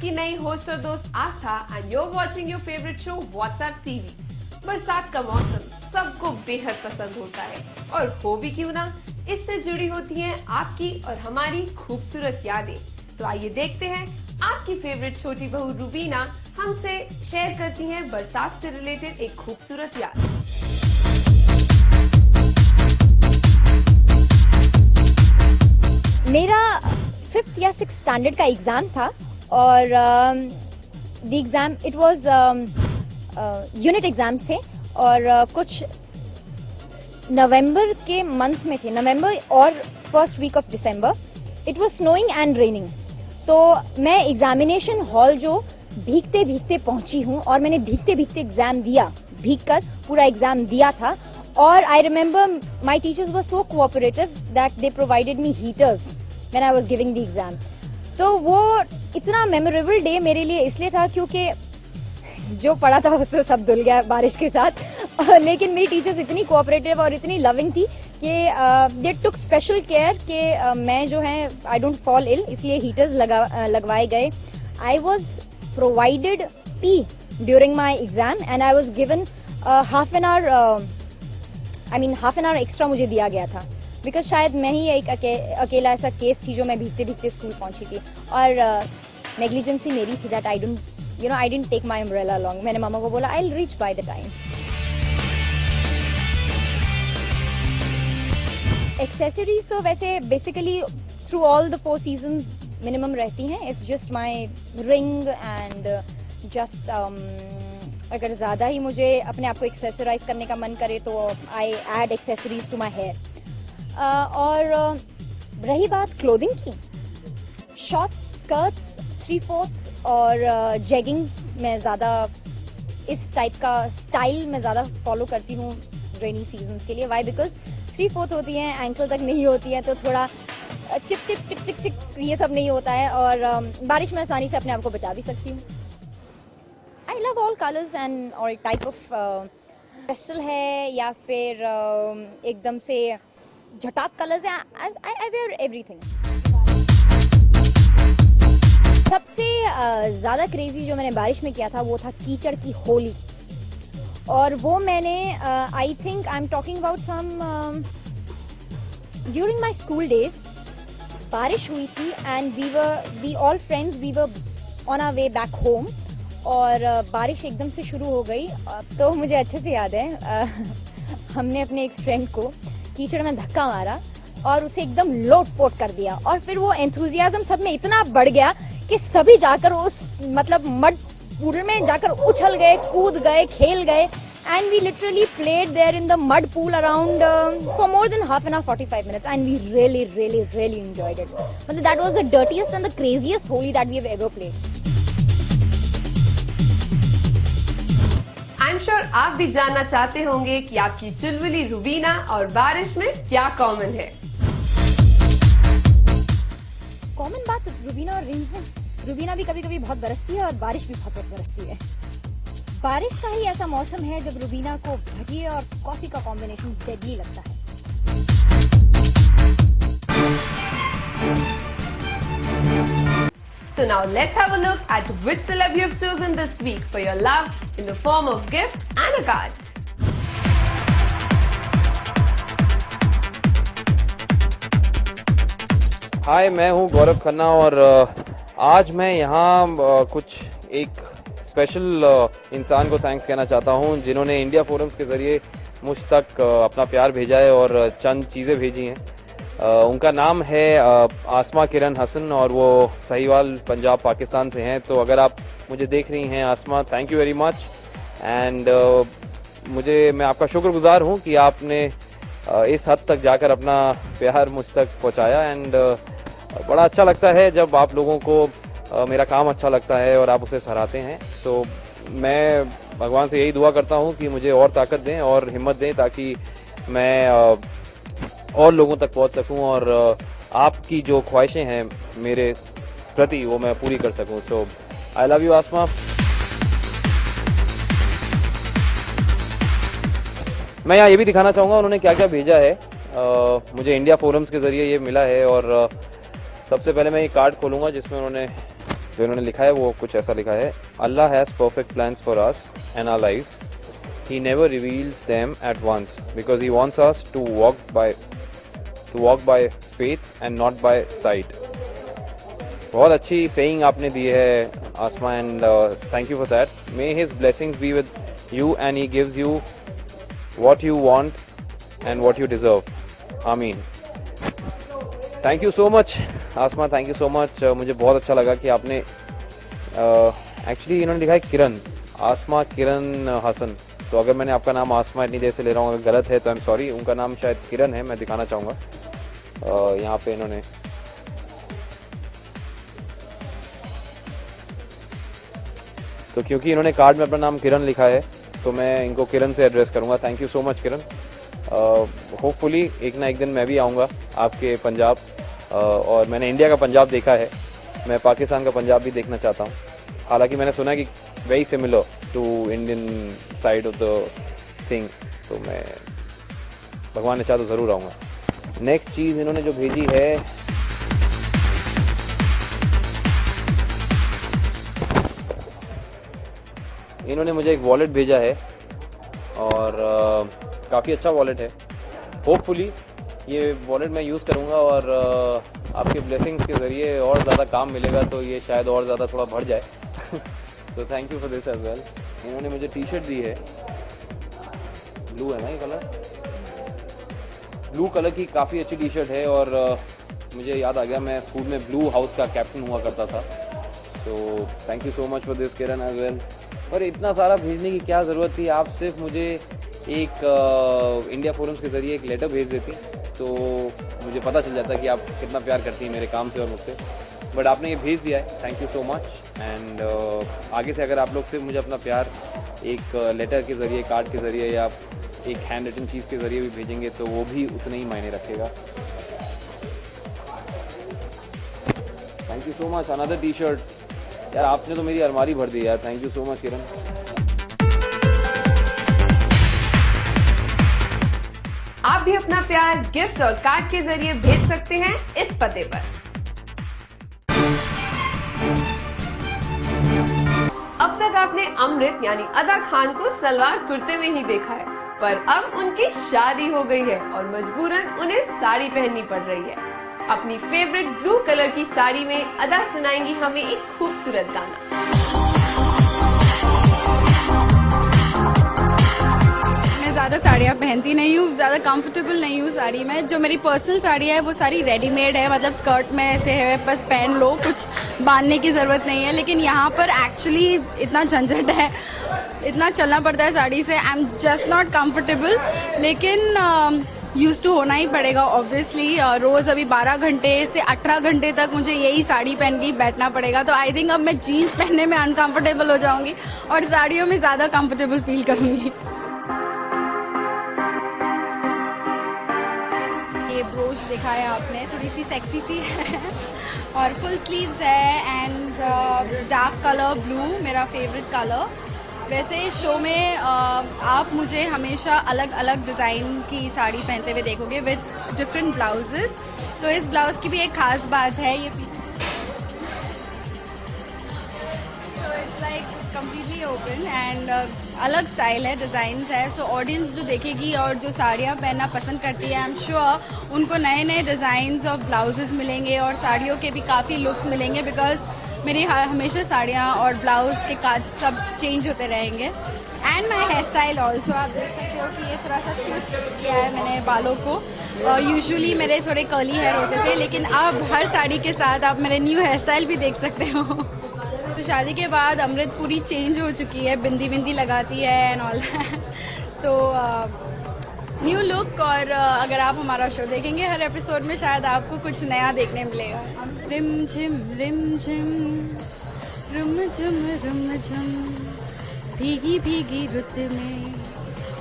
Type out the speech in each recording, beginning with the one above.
आपकी नई होस्ट और दोस्त Aastha and you are watching your favourite show WhatsApp TV. बरसात का मौसम सबको बेहद पसंद होता है और हो भी क्यों ना, इससे जुड़ी होती हैं आपकी और हमारी खूबसूरत यादें। तो आइए देखते हैं आपकी फेवरेट छोटी बहू रुबीना हमसे शेयर करती हैं बरसात से रिलेटेड एक खूबसूरत याद। मेरा 5th या 6th स्टैंडर्ड का एग्ज़ाम था और the exam it was unit exams थे और कुछ नवंबर के मंथ में थे, नवंबर और first week of December. It was snowing and raining. तो मैं एग्जामिनेशन हॉल जो भीगते भीगते पहुंची हूं और मैंने भीगते भीगते एग्जाम दिया, भीग कर पूरा एग्जाम दिया था। और I remember my teachers were so cooperative that they provided me heaters when I was giving the exam. तो वो इतना मेमोरेबल डे मेरे लिए इसलिए था क्योंकि जो पढ़ा था वो तो सब धुल गया बारिश के साथ लेकिन मेरी टीचर्स इतनी कोऑपरेटिव और इतनी लविंग थी कि दे टुक स्पेशल केयर कि मैं जो है आई डोंट फॉल इल, इसलिए हीटर्स लगवाए गए। I was provided T during my exam and I was given half an hour extra मुझे दिया गया था बिकॉज शायद मैं ही एक अकेला ऐसा केस थी जो मैं भीगते भीगते स्कूल पहुंची थी और नेग्लिजेंसी मेरी थी that I didn't take my umbrella along. मैंने मामा को बोला I will reach by the time. Accessories तो वैसे basically through all the 4 seasons minimum रहती हैं। It's just my ring and just अगर ज़्यादा ही मुझे अपने आप को एक्सेसराइज करने का मन करे तो I add accessories to my hair. और रही बात क्लोथिंग की, शॉर्ट्स, स्कर्ट्स, 3/4 और जेगिंग्स में ज़्यादा इस टाइप का स्टाइल में ज़्यादा फॉलो करती हूँ रेनी सीजन के लिए। वाई? बिकॉज 3/4 होती हैं, एंकल तक नहीं होती है, तो थोड़ा chip chip chip chip chip ये सब नहीं होता है और बारिश में आसानी से अपने आप को बचा भी सकती हूँ। I love all colours and all type of pastel है या फिर एकदम से झटात कलर्स हैं। आई वेयर एवरीथिंग। सबसे ज़्यादा क्रेजी जो मैंने बारिश में किया था वो था कीचड़ की होली। और वो मैंने I think I am talking about some during my school days. बारिश हुई थी and we all friends we were on our way back home और बारिश एकदम से शुरू हो गई। तो मुझे अच्छे से याद है हमने अपने एक फ्रेंड को कीचड़ में धक्का मारा और उसे एकदम लोट-पोट कर दिया और फिर वो एंथुजियाज्म सब में इतना बढ़ गया कि सभी जाकर उस मतलब मड पूल में जाकर उछल गए, कूद गए, खेल गए and we literally played there in the mud pool around for more than half an hour 45 minutes and we really enjoyed it. मतलब that was the dirtiest and the craziest Holi that we have ever played. I am sure आप भी जानना चाहते होंगे कि आपकी चुलबुली रुबीना और बारिश में क्या कॉमन है। कॉमन बात रुबीना और रिंग्स में, रुबीना भी कभी कभी बहुत बरसती है और बारिश भी बहुत बरसती है। बारिश का ही ऐसा मौसम है जब रुबीना को भजिए और कॉफी का कॉम्बिनेशन डेडली लगता है। So now let's have a look at which celeb you have chosen this week for your love in the form of gift and a card. हाय, मैं हूँ गौरव खन्ना और आज मैं यहाँ कुछ एक स्पेशल इंसान को थैंक्स कहना चाहता हूँ जिन्होंने इंडिया फोरम्स के ज़रिए मुझ तक अपना प्यार भेजा है और चंद चीज़ें भेजी हैं। उनका नाम है आसमा किरण हसन और वो सहीवाल पंजाब पाकिस्तान से हैं। तो अगर आप मुझे देख रही हैं Asma, thank you very much and मैं आपका शुक्रगुजार हूँ कि आपने इस हद तक जाकर अपना प्यार मुझ तक पहुँचाया एंड बड़ा अच्छा लगता है जब आप लोगों को मेरा काम अच्छा लगता है और आप उसे सराहते हैं। तो मैं भगवान से यही दुआ करता हूँ कि मुझे और ताकत दें और हिम्मत दें ताकि मैं और लोगों तक पहुंच सकूं और आपकी जो ख्वाहिशें हैं मेरे प्रति वो मैं पूरी कर सकूं। सो आई लव यू आसमा। मैं यहाँ ये भी दिखाना चाहूँगा उन्होंने क्या क्या भेजा है। मुझे इंडिया फोरम्स के ज़रिए ये मिला है और सबसे पहले मैं ये कार्ड खोलूँगा जिसमें उन्होंने जो इन्होंने लिखा है वो कुछ ऐसा लिखा है, Allah has perfect plans for us and our lives, he never reveals them at once because he wants us to walk by faith and not by sight. बहुत अच्छी सेइंग आपने दी है Asma, and thank you for that. May his blessings be with you and he gives you what you want and what you deserve, आमीन। Thank you so much Asma, thank you so much. मुझे बहुत अच्छा लगा कि आपने एक्चुअली इन्होंने लिखा है किरण, आसमा किरण हसन, तो अगर मैंने आपका नाम आसमा इतनी देर से ले रहा हूँ, अगर गलत है तो आई एम सॉरी। उनका नाम शायद किरण है, मैं दिखाना चाहूँगा यहाँ पे इन्होंने तो क्योंकि इन्होंने कार्ड में अपना नाम किरण लिखा है तो मैं इनको किरण से एड्रेस करूँगा। Thank you so much Kiran. Hopefully एक ना एक दिन मैं भी आऊँगा आपके पंजाब, और मैंने इंडिया का पंजाब देखा है, मैं पाकिस्तान का पंजाब भी देखना चाहता हूँ। हालांकि मैंने सुना कि very similar to Indian side of the thing, तो मैं भगवान ने चाहा तो ज़रूर आऊँगा। नेक्स्ट चीज़ इन्होंने जो भेजी है, इन्होंने मुझे एक वॉलेट भेजा है और काफ़ी अच्छा वॉलेट है। होपफुली ये वॉलेट मैं यूज़ करूँगा और आपके ब्लेसिंग्स के ज़रिए और ज़्यादा काम मिलेगा तो ये शायद और ज़्यादा थोड़ा बढ़ जाए। तो thank you for this as well. इन्होंने मुझे टी शर्ट दी है, ब्लू है ना ये कलर, ब्लू कलर की काफ़ी अच्छी टी शर्ट है और मुझे याद आ गया मैं स्कूल में ब्लू हाउस का कैप्टन हुआ करता था। तो thank you so much for this Kiran as well. और इतना सारा भेजने की क्या ज़रूरत थी, आप सिर्फ मुझे एक इंडिया फोरम्स के ज़रिए एक लेटर भेज देती तो मुझे पता चल जाता कि आप कितना प्यार करती हैं मेरे काम से और मुझसे, बट आपने ये भेज दिया है, thank you so much. And आगे से अगर आप लोग सिर्फ मुझे अपना प्यार एक लेटर के ज़रिए, कार्ड के ज़रिए या एक हैंड रिटन चीज़ के ज़रिए भी भेजेंगे तो वो भी उतने ही मायने रखेगा। Thank you so much. Another T shirt, यार आपने तो मेरी अलमारी भर दी यार, थैंक यू सो मच किरण। आप भी अपना प्यार गिफ्ट और कार्ड के जरिए भेज सकते हैं इस पते पर। अब तक आपने अमृत यानी अदा खान को सलवार कुर्ते में ही देखा है, पर अब उनकी शादी हो गई है और मजबूरन उन्हें साड़ी पहननी पड़ रही है। अपनी फेवरेट ब्लू कलर की साड़ी में अदा सुनाएंगी हमें एक खूबसूरत गाना। ज़्यादा साड़ियाँ पहनती नहीं हूँ, ज़्यादा कंफर्टेबल नहीं हूँ साड़ी में। जो मेरी पर्सनल साड़ी है वो सारी रेडीमेड है, मतलब स्कर्ट में ऐसे है, बस पहन लो, कुछ बांधने की ज़रूरत नहीं है। लेकिन यहाँ पर एक्चुअली इतना झंझट है, इतना चलना पड़ता है साड़ी से, I am just not comfortable. लेकिन यूज़ टू होना ही पड़ेगा ऑब्वियसली। रोज़ अभी 12 घंटे से 18 घंटे तक मुझे यही साड़ी पहन के बैठना पड़ेगा, तो आई थिंक अब मैं जीन्स पहनने में अनकंफर्टेबल हो जाऊँगी और साड़ियों में ज़्यादा कंफर्टेबल फील करूँगी। ये ब्रोच देखा है आपने, थोड़ी सी सेक्सी सी है और फुल स्लीव्स है एंड डार्क कलर ब्लू मेरा फेवरेट कलर। वैसे शो में आप मुझे हमेशा अलग अलग डिज़ाइन की साड़ी पहनते हुए देखोगे विद डिफरेंट ब्लाउजेस। तो इस ब्लाउज की भी एक खास बात है, ये it's like completely open and अलग स्टाइल है, डिज़ाइंस है। सो ऑडियंस जो देखेगी और जो साड़ियाँ पहनना पसंद करती है, आई एम श्योर उनको नए नए डिज़ाइंस और ब्लाउजेस मिलेंगे और साड़ियों के भी काफ़ी लुक्स मिलेंगे, बिकॉज मेरी हमेशा साड़ियाँ और ब्लाउज के काज सब चेंज होते रहेंगे। And my hair style also, आप देख सकते हो कि ये थोड़ा सा ट्विस्ट किया है मैंने बालों को। यूजुअली मेरे थोड़े कर्ली हेयर होते थे, लेकिन अब हर साड़ी के साथ आप मेरे न्यू हेयर स्टाइल भी देख सकते हो। तो शादी के बाद अमृत पूरी चेंज हो चुकी है, बिंदी बिंदी लगाती है and all that. So new look. और अगर आप हमारा शो देखेंगे हर एपिसोड में शायद आपको कुछ नया देखने मिलेगा। रिम झिम रुम झुम भीगी भीगी रुत में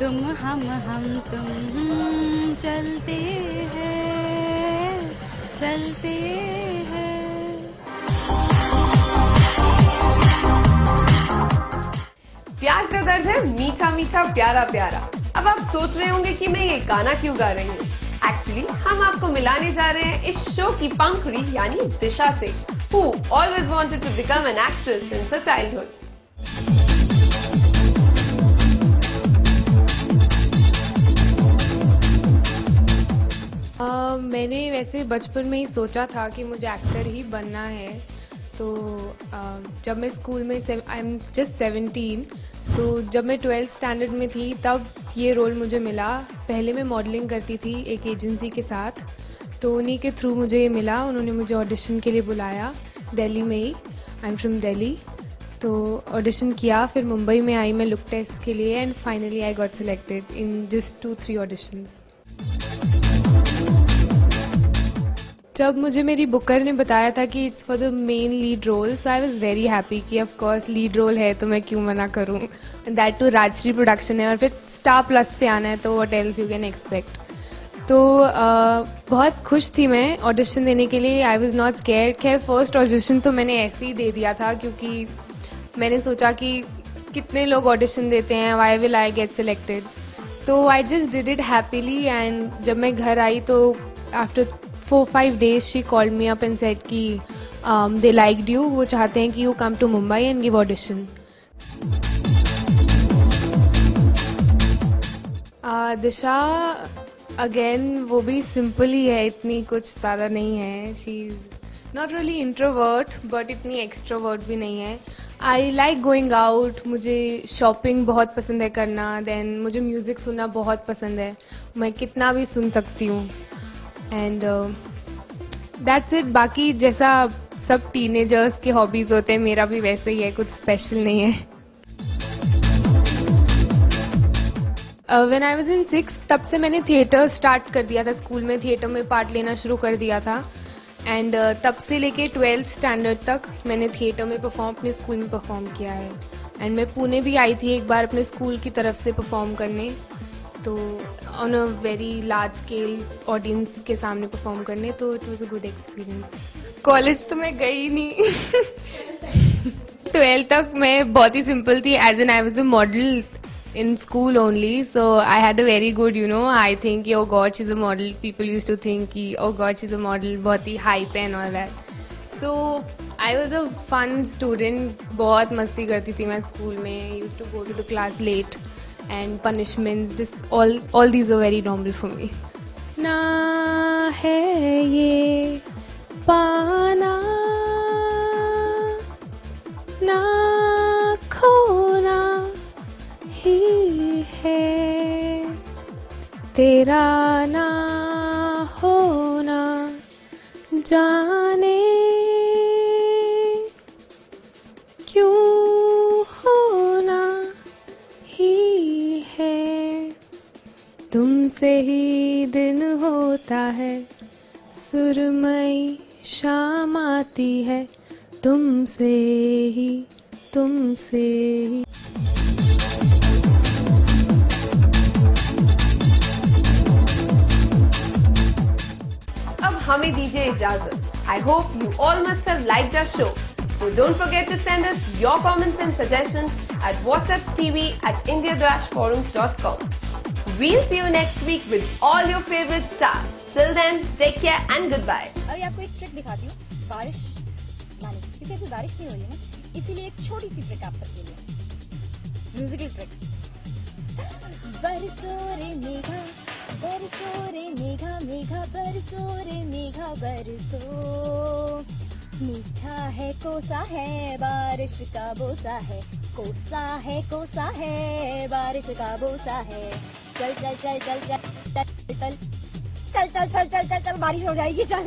तुम हम तुम चलते हैं। प्यार का दर्द है मीठा मीठा प्यारा प्यारा। अब आप सोच रहे होंगे कि मैं ये गाना क्यों गा रही हूँ। एक्चुअली हम आपको मिलाने जा रहे हैं इस शो की पंखुड़ी यानी दिशा से। who always wanted to become an actress since her childhood. मैंने वैसे बचपन में ही सोचा था कि मुझे एक्टर ही बनना है। तो जब मैं स्कूल में आई एम जस्ट 17, सो जब मैं 12th स्टैंडर्ड में थी तब ये रोल मुझे मिला। पहले मैं मॉडलिंग करती थी एक एजेंसी के साथ, तो उन्हीं के थ्रू मुझे ये मिला। उन्होंने मुझे ऑडिशन के लिए बुलाया दिल्ली में ही, आई एम फ्रॉम दिल्ली। तो ऑडिशन किया, फिर मुंबई में आई मैं लुक टेस्ट के लिए and finally I got selected in just 2-3 auditions. जब मुझे मेरी बुकर ने बताया था कि it's for the main lead role, so I was very happy कि ऑफ कोर्स लीड रोल है तो मैं क्यों मना करूं। दैट टू राजश्री प्रोडक्शन है और फिर स्टार प्लस पे आना है, तो what else you can expect. तो बहुत खुश थी मैं ऑडिशन देने के लिए। I was not scared. खैर फर्स्ट ऑडिशन तो मैंने ऐसे ही दे दिया था क्योंकि मैंने सोचा कि कितने लोग ऑडिशन देते हैं, why will I get selected. तो I just did it happily. And जब मैं घर आई तो after 4-5 days she called me up and said कि they liked you, वो चाहते हैं कि you come to Mumbai and give audition। Disha again वो भी सिंपल ही है, इतनी कुछ ज़्यादा नहीं है। She is not really introvert but इतनी एक्सट्रोवर्ट भी नहीं है। आई लाइक गोइंग आउट, मुझे शॉपिंग बहुत पसंद है करना। देन मुझे म्यूज़िक सुनना बहुत पसंद है, मैं कितना भी सुन सकती हूँ। And that's it. बाकी जैसा सब टीनेजर्स के हॉबीज होते हैं मेरा भी वैसे ही है, कुछ स्पेशल नहीं है। When I was in 6th तब से मैंने थिएटर स्टार्ट कर दिया था, स्कूल में थिएटर में पार्ट लेना शुरू कर दिया था। एंड तब से लेके 12th स्टैंडर्ड तक मैंने थिएटर में अपने स्कूल में परफॉर्म किया है। एंड मैं पुणे भी आई थी एक बार अपने स्कूल की तरफ से परफॉर्म करने, तो on a very large scale audience के सामने परफॉर्म करने, तो it was a good experience. College तो मैं गई नहीं। 12th तक मैं बहुत ही सिंपल थी, as an I was a model in school only, so I had a very good, I think, oh god she's a model, people used to think ki oh god she's a model, बहुत ही hype and all that. So I was a fun student, बहुत मस्ती करती थी मैं school में, used to go to the class late and punishments, this all these are very normal for me. ना है ये पाना ना खोना ही है, तेरा ना होना जाने क्यों होना ही है, तुमसे ही दिन होता है, सुरमई शाम आती है, तुमसे ही तुमसे ही। हमें दीजिए इजाजत। I hope you all must have liked our show. So don't forget to send us your comments and suggestions at whatsapptv@india-forums.com. We'll see you next week with all your favorite stars. Till then, take care and goodbye. अभी आपको एक trick दिखाती हूँ, बारिश माने क्योंकि अभी बारिश नहीं हो रही है ना, इसीलिए एक छोटी सी ट्रिक आप सबके लिए, म्यूजिकल ट्रिक। बरसो रे मेघा बरसो रे मेघा मेघा बरसो रे मेघा बरसो, मीठा है कोसा है बारिश का बोसा है, कोसा है कोसा है बारिश का बोसा है, चल चल चल चल चल चल चल चल चल चल चल चल चल बारिश हो जाएगी चल।